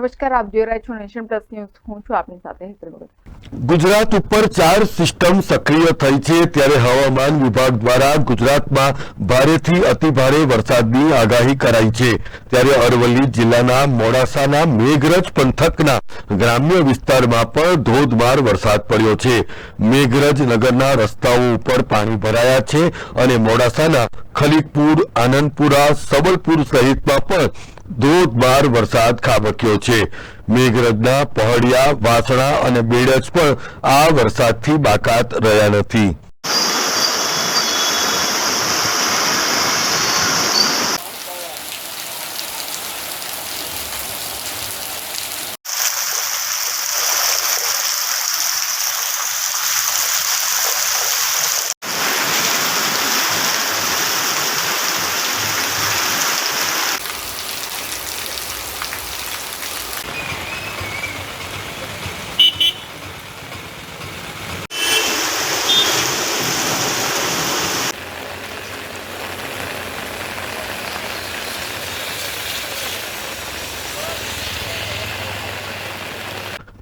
નમસ્કાર, આપ જોઈ રહ્યા છો નેશન પ્લસ ન્યૂઝ. હું છું આપની સાથે હેતલ ભગત. ગુજરાત ઉપર 4 સિસ્ટમ સક્રિય થઈ છે ત્યારે હવામાન વિભાગ દ્વારા ગુજરાતમાં ભારેથી અતિભારે વરસાદની આગાહી કરાઈ છે. ત્યારે અરવલ્લી જિલ્લાના મોડાસાના મેઘરજ પંથકના ગ્રામ્ય વિસ્તારમાં પણ ધોધમાર વરસાદ પડ્યો છે. મેઘરજ નગરના રસ્તાઓ ઉપર પાણી ભરાયા છે અને મોડાસાના ખલીકપુર, આનંદપુરા, સબલપુર સહિતમાં પણ ધોધમાર વરસાદ ખાબક્યો છે. મેઘરજના પહડિયા, વાસણા અને બેડજ પણ આ વરસાદથી બાકાત રહ્યા નથી.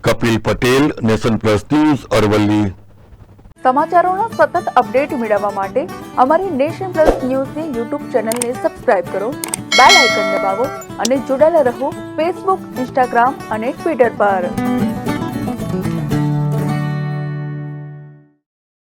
Kapil Patel, nation plus news, Aravalli. સમાચારોના સતત અપડેટ મેળવવા માટે અમારી નેશન પ્લસ ન્યૂઝની યુટ્યુબ ચેનલને સબસ્ક્રાઇબ કરો, બેલ આઇકન દબાવો અને જોડાયેલા રહો ફેસબુક, ઇન્સ્ટાગ્રામ અને ટ્વિટર પર.